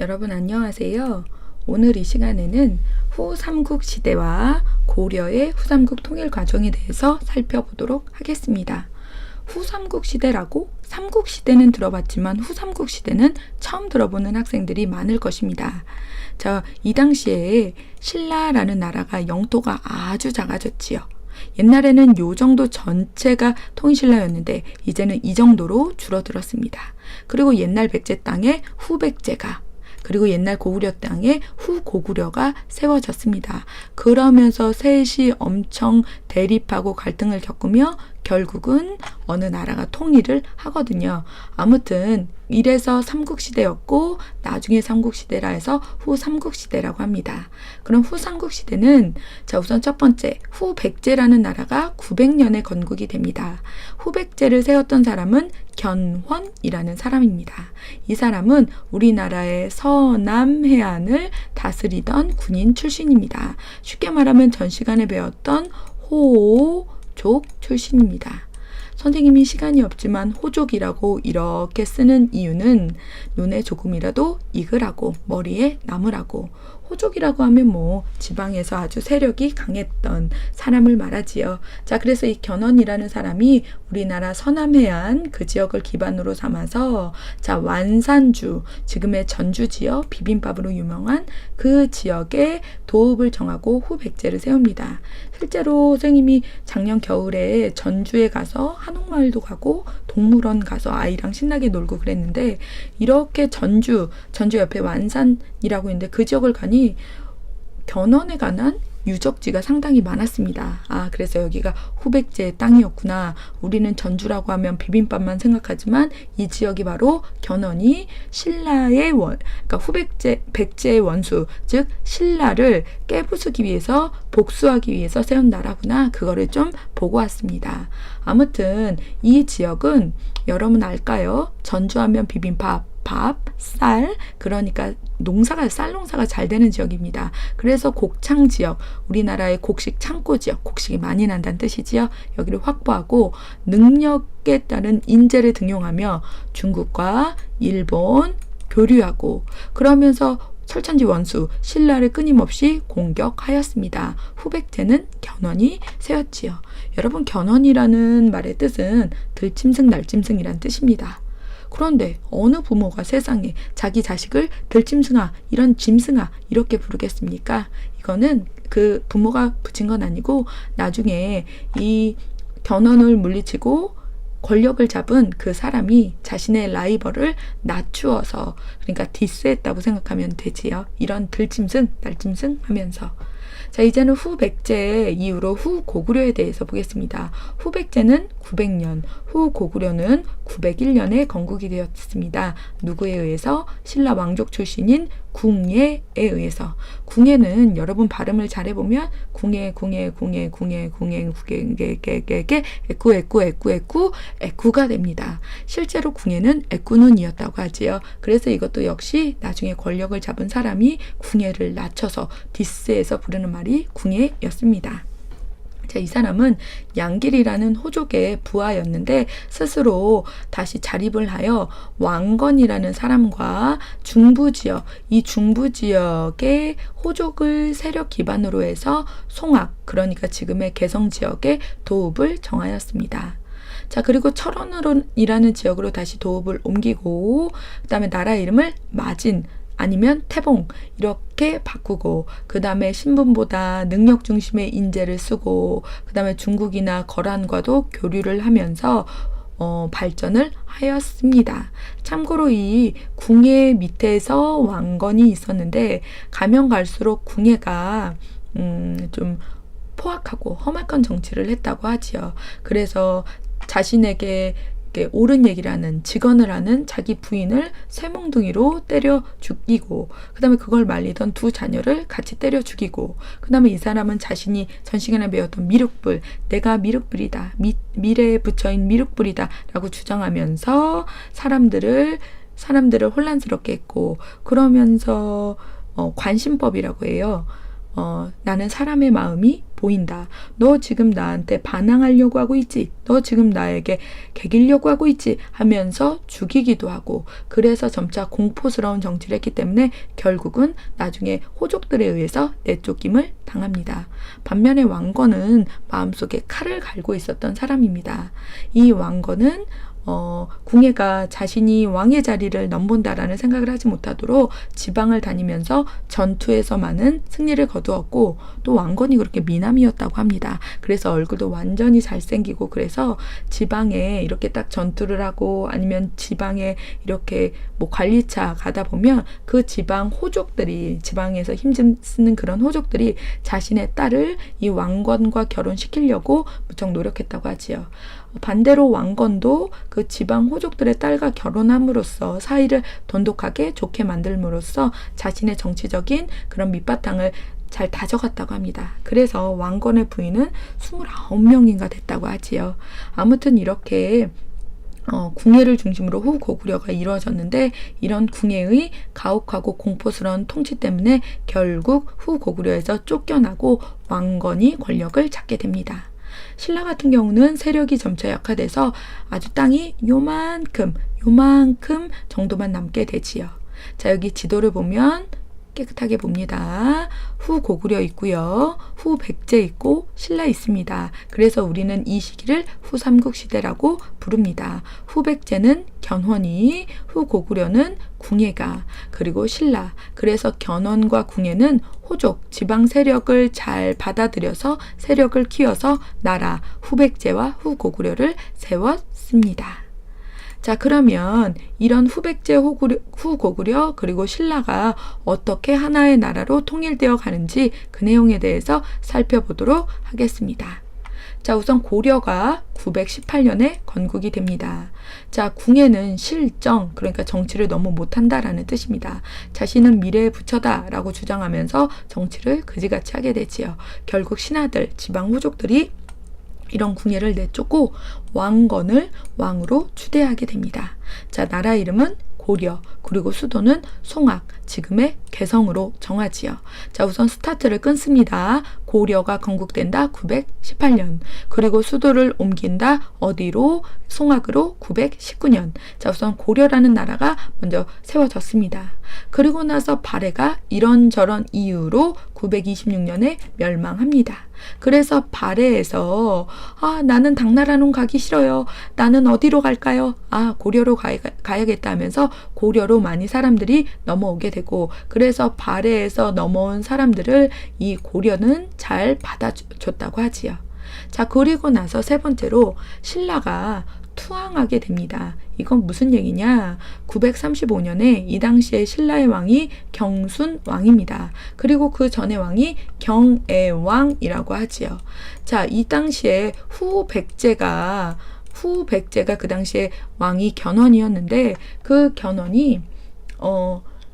여러분 안녕하세요. 오늘 이 시간에는 후삼국시대와 고려의 후삼국 통일 과정에 대해서 살펴보도록 하겠습니다. 후삼국시대라고 삼국시대는 들어봤지만 후삼국시대는 처음 들어보는 학생들이 많을 것입니다. 이 당시에 신라라는 나라가 영토가 아주 작아졌지요. 옛날에는 요 정도 전체가 통일신라였는데 이제는 이 정도로 줄어들었습니다. 그리고 옛날 백제 땅에 후백제가, 그리고 옛날 고구려 땅에 후고구려가 세워졌습니다. 그러면서 셋이 엄청 대립하고 갈등을 겪으며 결국은 어느 나라가 통일을 하거든요. 아무튼 이래서 삼국시대였고 나중에 삼국시대라 해서 후삼국시대라고 합니다. 그럼 후삼국시대는 우선 첫 번째 후백제라는 나라가 900년에 건국이 됩니다. 후백제를 세웠던 사람은 견훤이라는 사람입니다. 이 사람은 우리나라의 서남 해안을 다스리던 군인 출신입니다. 쉽게 말하면 전 시간에 배웠던 호족 출신입니다. 선생님이 시간이 없지만 호족이라고 이렇게 쓰는 이유는 눈에 조금이라도 익으라고, 머리에 남으라고. 호족이라고 하면 지방에서 아주 세력이 강했던 사람을 말하지요. 그래서 이 견훤이라는 사람이 우리나라 서남해안 그 지역을 기반으로 삼아서 완산주, 지금의 전주 지역 비빔밥으로 유명한 그 지역에 도읍을 정하고 후백제를 세웁니다. 실제로 선생님이 작년 겨울에 전주에 가서 한옥마을도 가고 동물원 가서 아이랑 신나게 놀고 그랬는데, 이렇게 전주 옆에 완산이라고 있는데 그 지역을 가니 견훤에 관한 유적지가 상당히 많았습니다. 그래서 여기가 후백제의 땅이었구나. 우리는 전주라고 하면 비빔밥만 생각하지만 이 지역이 바로 견훤이 신라의 그러니까 백제의 원수, 즉 신라를 깨부수기 위해서, 복수하기 위해서 세운 나라구나. 그거를 좀 보고 왔습니다. 아무튼 이 지역은 여러분 알까요? 전주하면 비빔밥, 밥, 쌀, 그러니까 쌀 농사가 잘 되는 지역입니다. 그래서 곡창 지역, 우리나라의 곡식 창고 지역, 곡식이 많이 난다는 뜻이지요. 여기를 확보하고 능력에 따른 인재를 등용하며 중국과 일본 교류하고, 그러면서 철천지 원수 신라를 끊임없이 공격하였습니다. 후백제는 견훤이 세웠지요. 여러분, 견훤이라는 말의 뜻은 들짐승 날짐승이란 뜻입니다. 그런데 어느 부모가 세상에 자기 자식을 들짐승아, 이런 짐승아 이렇게 부르겠습니까? 이거는 그 부모가 붙인 건 아니고 나중에 이 견훤을 물리치고 권력을 잡은 그 사람이 자신의 라이벌을 낮추어서, 그러니까 디스했다고 생각하면 되지요. 이런 들짐승, 날짐승 하면서. 이제는 후백제 이후로 후고구려에 대해서 보겠습니다. 후백제는 900년, 후고구려는 901년에 건국이 되었습니다. 누구에 의해서? 신라 왕족 출신인 궁예에 의해서. 궁예는 여러분 발음을 잘 해보면 애꾸가 됩니다. 실제로 궁예는 애꾸눈이었다고 하지요. 그래서 이것도 역시 나중에 권력을 잡은 사람이 궁예를 낮춰서 디스해서 부르는 말이 궁예였습니다. 이 사람은 양길이라는 호족의 부하였는데 스스로 다시 자립을 하여 왕건이라는 사람과 중부지역, 이 중부지역의 호족을 세력 기반으로 해서 송악, 그러니까 지금의 개성지역에 도읍을 정하였습니다. 그리고 철원이라는 지역으로 다시 도읍을 옮기고, 그 다음에 나라 이름을 마진 아니면 태봉 이렇게 바꾸고, 그 다음에 신분보다 능력 중심의 인재를 쓰고, 그 다음에 중국이나 거란과도 교류를 하면서 발전을 하였습니다. 참고로 이 궁예 밑에서 왕건이 있었는데 가면 갈수록 궁예가 좀 포악하고 험악한 정치를 했다고 하지요. 그래서 자신에게 옳은 얘기를 하는, 직언을 하는 자기 부인을 쇠몽둥이로 때려 죽이고, 그 다음에 그걸 말리던 두 자녀를 같이 때려 죽이고, 그 다음에 이 사람은 자신이 전 시간에 배웠던 미륵불, 내가 미륵불이다, 미래에 붙여인 미륵불이다 라고 주장하면서 사람들을 혼란스럽게 했고, 그러면서 관심법이라고 해요. 나는 사람의 마음이 보인다. 너 지금 나한테 반항하려고 하고 있지? 너 지금 나에게 개기려고 하고 있지? 하면서 죽이기도 하고, 그래서 점차 공포스러운 정치를 했기 때문에 결국은 나중에 호족들에 의해서 내쫓김을 당합니다. 반면에 왕건은 마음속에 칼을 갈고 있었던 사람입니다. 이 왕건은 궁예가 자신이 왕의 자리를 넘본다라는 생각을 하지 못하도록 지방을 다니면서 전투에서 많은 승리를 거두었고, 또 왕건이 그렇게 미남이었다고 합니다. 그래서 얼굴도 완전히 잘생기고, 그래서 지방에 이렇게 딱 전투를 하고 아니면 지방에 이렇게 뭐 관리차 가다 보면 그 지방 호족들이, 지방에서 힘 쓰는 그런 호족들이 자신의 딸을 이 왕건과 결혼시키려고 무척 노력했다고 하지요. 반대로 왕건도 그 지방 호족들의 딸과 결혼함으로써 사이를 돈독하게 좋게 만들므로써 자신의 정치적인 그런 밑바탕을 잘 다져갔다고 합니다. 그래서 왕건의 부인은 29명인가 됐다고 하지요. 아무튼 이렇게 궁예를 중심으로 후고구려가 이루어졌는데, 이런 궁예의 가혹하고 공포스러운 통치 때문에 결국 후고구려에서 쫓겨나고 왕건이 권력을 잡게 됩니다. 신라 같은 경우는 세력이 점차 약화돼서 아주 땅이 요만큼 정도만 남게 되지요. 자, 여기 지도를 보면 깨끗하게 봅니다. 후고구려 있고요. 후백제 있고 신라 있습니다. 그래서 우리는 이 시기를 후삼국시대라고 부릅니다. 후백제는 견훤이, 후고구려는 궁예가, 그리고 신라. 그래서 견훤과 궁예는 호족, 지방 세력을 잘 받아들여서 세력을 키워서 나라 후백제와 후고구려를 세웠습니다. 자, 그러면 이런 후백제, 후고구려, 그리고 신라가 어떻게 하나의 나라로 통일되어 가는지 그 내용에 대해서 살펴보도록 하겠습니다. 자, 우선 고려가 918년에 건국이 됩니다. 자, 궁예는 실정, 그러니까 정치를 너무 못한다라는 뜻입니다. 자신은 미래의 부처다라고 주장하면서 정치를 그지같이 하게 되지요. 결국 신하들, 지방 후족들이 이런 궁예를 내쫓고 왕건을 왕으로 추대하게 됩니다. 자, 나라 이름은 고려, 그리고 수도는 송악, 지금의 개성으로 정하지요. 자, 우선 스타트를 끊습니다. 고려가 건국된다 918년, 그리고 수도를 옮긴다 어디로? 송악으로 919년. 자, 우선 고려라는 나라가 먼저 세워졌습니다. 그리고 나서 발해가 이런저런 이유로 926년에 멸망합니다. 그래서 발해에서 나는 당나라는 가기 싫어요. 나는 어디로 갈까요? 고려로 가야겠다 하면서 고려로 많이 사람들이 넘어오게 되고, 그래서 발해에서 넘어온 사람들을 이 고려는 잘 받아줬다고 하지요. 자, 그리고 나서 세 번째로 신라가 투항하게 됩니다. 이건 무슨 얘기냐? 935년에 이 당시에 신라의 왕이 경순 왕입니다. 그리고 그 전의 왕이 경애왕이라고 하지요. 자, 이 당시에 후백제가 그 당시에 왕이 견훤이었는데, 그 견훤이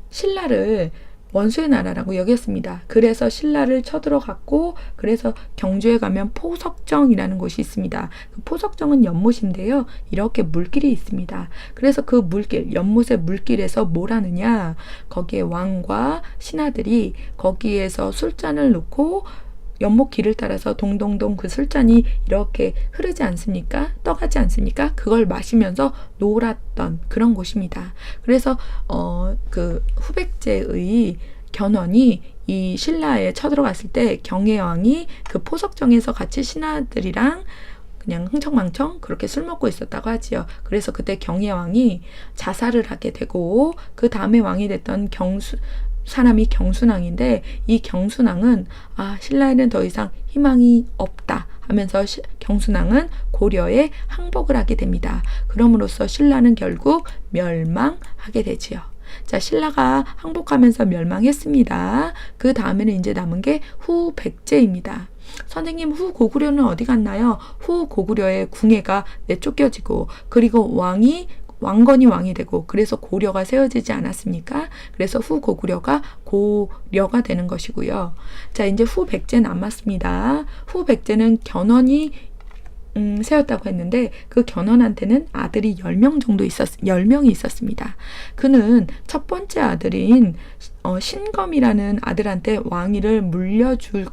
신라를 원수의 나라라고 여겼습니다. 그래서 신라를 쳐들어갔고, 그래서 경주에 가면 포석정이라는 곳이 있습니다. 그 포석정은 연못인데요, 이렇게 물길이 있습니다. 그래서 그 물길, 연못의 물길에서 뭘 하느냐, 거기에 왕과 신하들이 거기에서 술잔을 놓고 연못 길을 따라서 동동동 그 술잔이 이렇게 흐르지 않습니까? 떠가지 않습니까? 그걸 마시면서 놀았던 그런 곳입니다. 그래서 그 후백제의 견훤이 이 신라에 쳐들어갔을 때 경혜왕이 그 포석정에서 같이 신하들이랑 그냥 흥청망청 그렇게 술 먹고 있었다고 하지요. 그래서 그때 경혜왕이 자살을 하게 되고, 그 다음에 왕이 됐던 사람이 경순왕인데, 이 경순왕은 신라에는 더 이상 희망이 없다 하면서 경순왕은 고려에 항복을 하게 됩니다. 그럼으로써 신라는 결국 멸망하게 되지요. 자, 신라가 항복하면서 멸망했습니다. 그 다음에는 이제 남은 게 후백제입니다. 선생님, 후고구려는 어디 갔나요? 후고구려의 궁예가 내쫓겨지고, 그리고 왕건이 왕이 되고, 그래서 고려가 세워지지 않았습니까? 그래서 후고구려가 고려가 되는 것이고요. 자, 이제 후백제 남았습니다. 후백제는 견훤이 세웠다고 했는데 그 견훤한테는 아들이 10명이 있었습니다. 그는 첫 번째 아들인 신검이라는 아들한테 왕위를 물려주는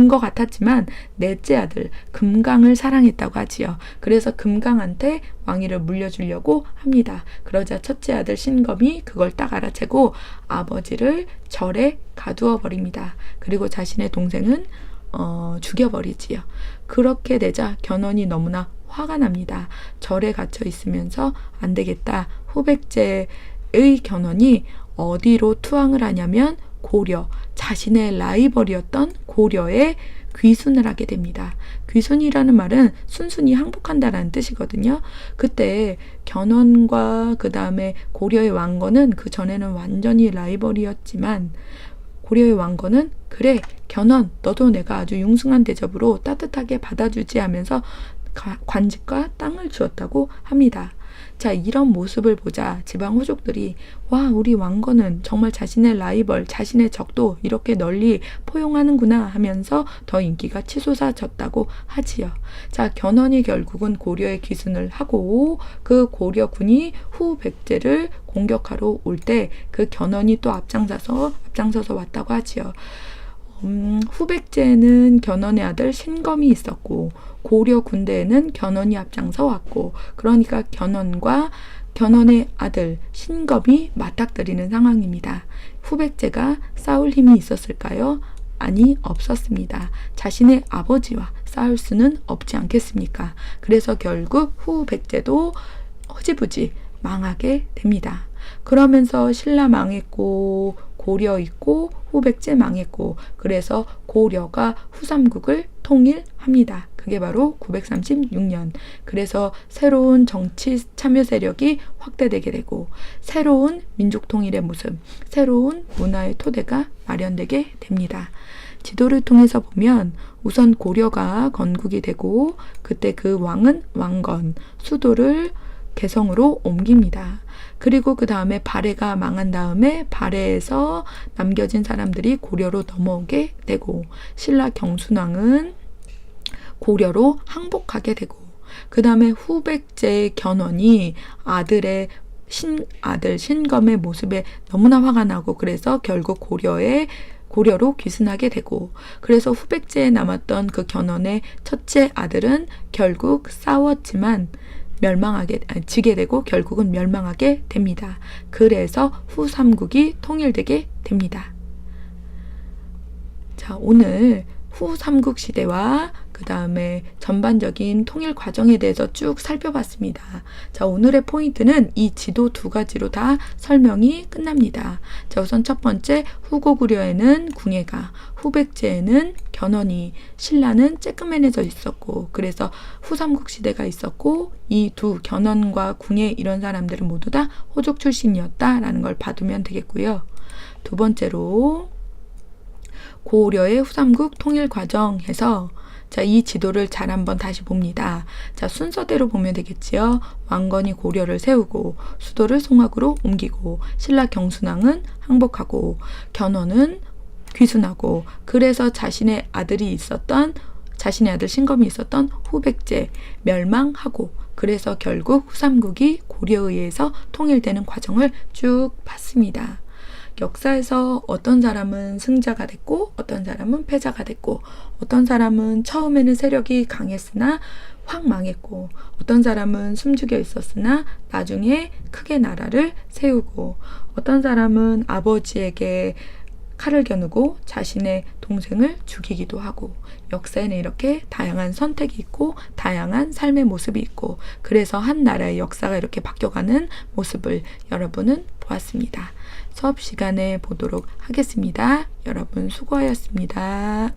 것 같았지만 넷째 아들 금강을 사랑했다고 하지요. 그래서 금강한테 왕위를 물려주려고 합니다. 그러자 첫째 아들 신검이 그걸 딱 알아채고 아버지를 절에 가두어 버립니다. 그리고 자신의 동생은 죽여버리지요. 그렇게 되자 견훤이 너무나 화가 납니다. 절에 갇혀 있으면서 안 되겠다. 후백제의 견훤이 어디로 투항을 하냐면 고려, 자신의 라이벌이었던 고려에 귀순을 하게 됩니다. 귀순이라는 말은 순순히 항복한다라는 뜻이거든요. 그때 견훤과 그 다음에 고려의 왕건은 그 전에는 완전히 라이벌이었지만 고려의 왕건은 그래 견훤 너도 내가 아주 융숭한 대접으로 따뜻하게 받아주지 하면서 관직과 땅을 주었다고 합니다. 자, 이런 모습을 보자 지방 호족들이 와, 우리 왕건은 정말 자신의 라이벌, 자신의 적도 이렇게 널리 포용하는구나 하면서 더 인기가 치솟아졌다고 하지요. 자, 견훤이 결국은 고려에 귀순을 하고 그 고려군이 후백제를 공격하러 올 때 그 견훤이 또 앞장서서 왔다고 하지요. 후백제에는 견훤의 아들 신검이 있었고 고려 군대에는 견훤이 앞장서 왔고 그러니까 견훤의 아들 신검이 맞닥뜨리는 상황입니다. 후백제가 싸울 힘이 있었을까요? 아니, 없었습니다. 자신의 아버지와 싸울 수는 없지 않겠습니까? 그래서 결국 후백제도 흐지부지 망하게 됩니다. 그러면서 신라 망했고 고려 있고 후백제 망했고 그래서 고려가 후삼국을 통일합니다. 그게 바로 936년. 그래서 새로운 정치 참여 세력이 확대되게 되고 새로운 민족 통일의 모습, 새로운 문화의 토대가 마련되게 됩니다. 지도를 통해서 보면 우선 고려가 건국이 되고 그때 그 왕은 왕건, 수도를 개성으로 옮깁니다. 그리고 그 다음에 발해가 망한 다음에 발해에서 남겨진 사람들이 고려로 넘어오게 되고 신라 경순왕은 고려로 항복하게 되고 그 다음에 후백제 견훤이 아들 신검의 모습에 너무나 화가 나고 그래서 결국 고려로 귀순하게 되고 그래서 후백제에 남았던 그 견훤의 첫째 아들은 결국 싸웠지만 지게 되고 결국은 멸망하게 됩니다. 그래서 후삼국이 통일되게 됩니다. 자, 오늘 후삼국 시대와 그 다음에 전반적인 통일 과정에 대해서 쭉 살펴봤습니다. 자, 오늘의 포인트는 이 지도 두 가지로 다 설명이 끝납니다. 자, 우선 첫 번째 후고구려에는 궁예가, 후백제에는 견훤이, 신라는 쬐끔해져 있었고 그래서 후삼국 시대가 있었고 이 두 견훤과 궁예 이런 사람들은 모두 다 호족 출신이었다라는 걸 봐두면 되겠고요. 두 번째로 고려의 후삼국 통일 과정에서 자, 이 지도를 잘 한번 다시 봅니다. 자, 순서대로 보면 되겠지요. 왕건이 고려를 세우고 수도를 송악으로 옮기고 신라 경순왕은 항복하고 견훤은 귀순하고 그래서 자신의 아들 신검이 있었던 후백제 멸망하고 그래서 결국 후삼국이 고려에 의해서 통일되는 과정을 쭉 봤습니다. 역사에서 어떤 사람은 승자가 됐고 어떤 사람은 패자가 됐고 어떤 사람은 처음에는 세력이 강했으나 확 망했고 어떤 사람은 숨죽여 있었으나 나중에 크게 나라를 세우고 어떤 사람은 아버지에게 칼을 겨누고 자신의 동생을 죽이기도 하고 역사에는 이렇게 다양한 선택이 있고 다양한 삶의 모습이 있고 그래서 한 나라의 역사가 이렇게 바뀌어가는 모습을 여러분은 보았습니다. 수업 시간에 보도록 하겠습니다. 여러분 수고하셨습니다.